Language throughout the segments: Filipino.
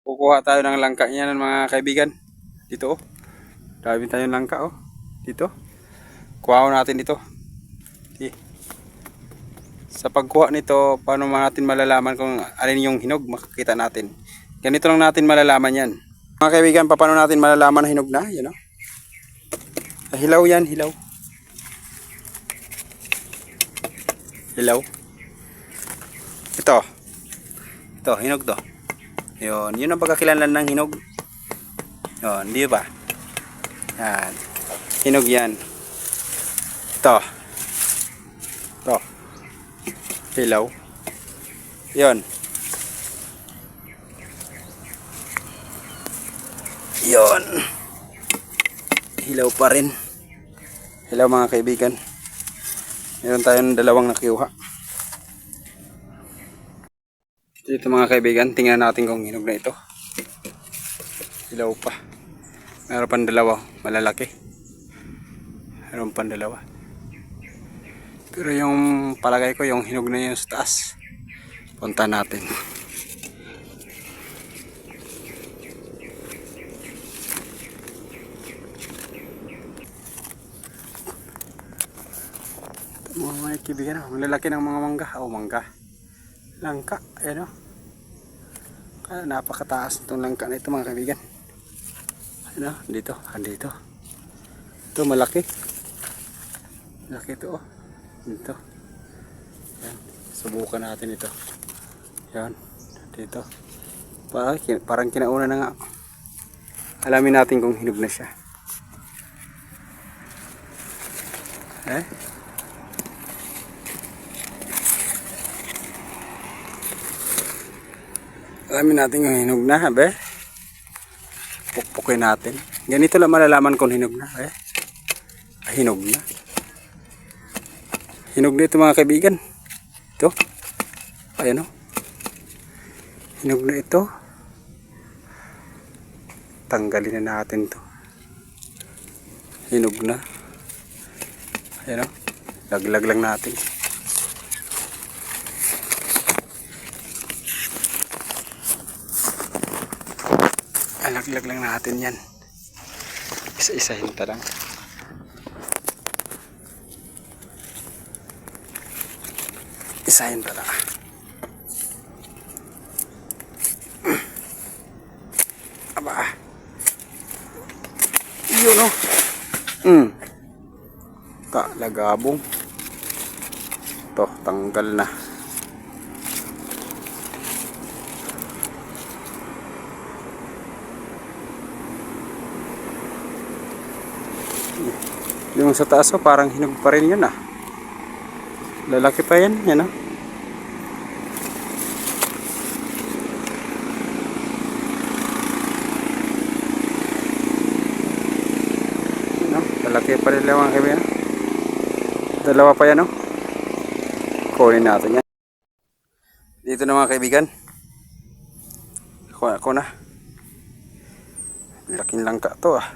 Kukuha tayo ng langka niyan mga kaibigan. Dito oh. Dami tayong langka oh. Dito. Kuha natin dito. Okay. Sa pagkuha nito, paano natin malalaman kung alin yung hinog, makikita natin. Ganito lang natin malalaman yan. Mga kaibigan, paano natin malalaman na hinog na? Yan oh. Hilaw yan, hilaw. Hilaw. Ito. Ito, hinog to. Yun ang pagkakilanlan ng hinog. Yun, di ba? Yan. Hinog yan. Ito. Ito. Hilaw. Yun. Yun. Hilaw pa rin. Hilaw mga kaibigan. Meron tayong dalawang nakiuha. Dito mga kaibigan, tingnan natin kung hinog na ito. Hilaw pa. Meron pang dalawa, malalaki. Meron pang dalawa. Pero yung palagay ko, yung hinog na yun sa taas. Punta natin. Mga kaibigan, malalaki ng mga mangga. Oh, mangga. Langka, ayan o. Kaya napakataas itong langka na ito mga kaibigan. Ayan o, dito, andito. Ito malaki. Malaki ito o. Dito. Ayan, subukan natin ito. Ayan, dito. Parang kinauna na nga. Alamin natin kung hinog na siya. Alamin natin kung hinog na, be. Pukpukin natin. Ganito lang malalaman kung hinog na, be. Hinog na. Hinog na ito mga kaibigan. Ito. Ayan o. Hinog na ito. Tanggalin na natin to. Hinog na. Ayan o. Laglag lang natin. Laglag lang natin yan. Isa-isahin ta lang. Isahin ta lang. Aba. Yun o. Lagabong. Ito, tanggal na. Yung sa taas o, parang hinog pa rin yun ah. Lalaki pa yan, yan ah. Lalaki pa rin lang mga kaibigan. Dalawa pa yan o. Kunin natin yan. Dito na mga kaibigan. Ako na. Laking langka to ah.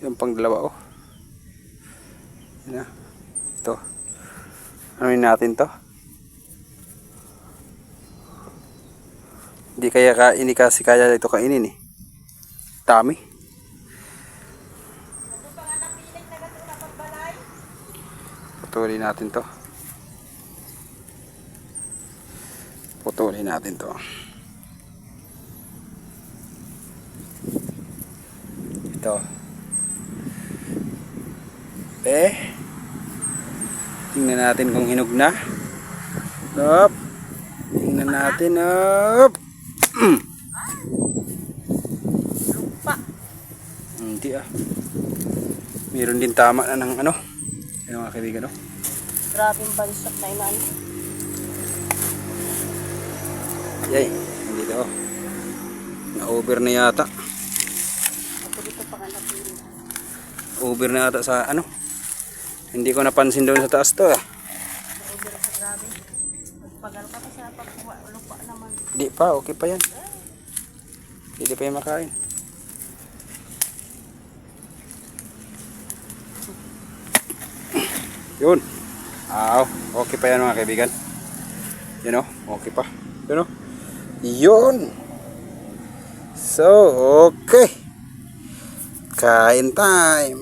Yung pang dalawa o. Yan ah. Ito. Anuin natin to. Hindi kasi kaya ito kainin eh. Dami. Putulin natin to. Putulin natin to. Ito. Tingnan natin kung hinog na. Up. Tingnan natin. Up. Hindi ah. Meron din tama na ng ano. Ano mga kaibigan, no? Grabe yung bansak na inan. Yay, hindi daw. Na-over na yata. Ako dito pa nga napili. Over na yata sa ano. Hindi ko napansin doon sa taas to ah. Na-over sa grabe. Pagpagal ka pa sa pagkuha. Lupa naman. Hindi pa, okay pa yan. Hindi pa yan makain. Yun. Okay pa yan mga kaibigan. Yun o, okay pa. Yun o. Yun. So, okay. Kain time.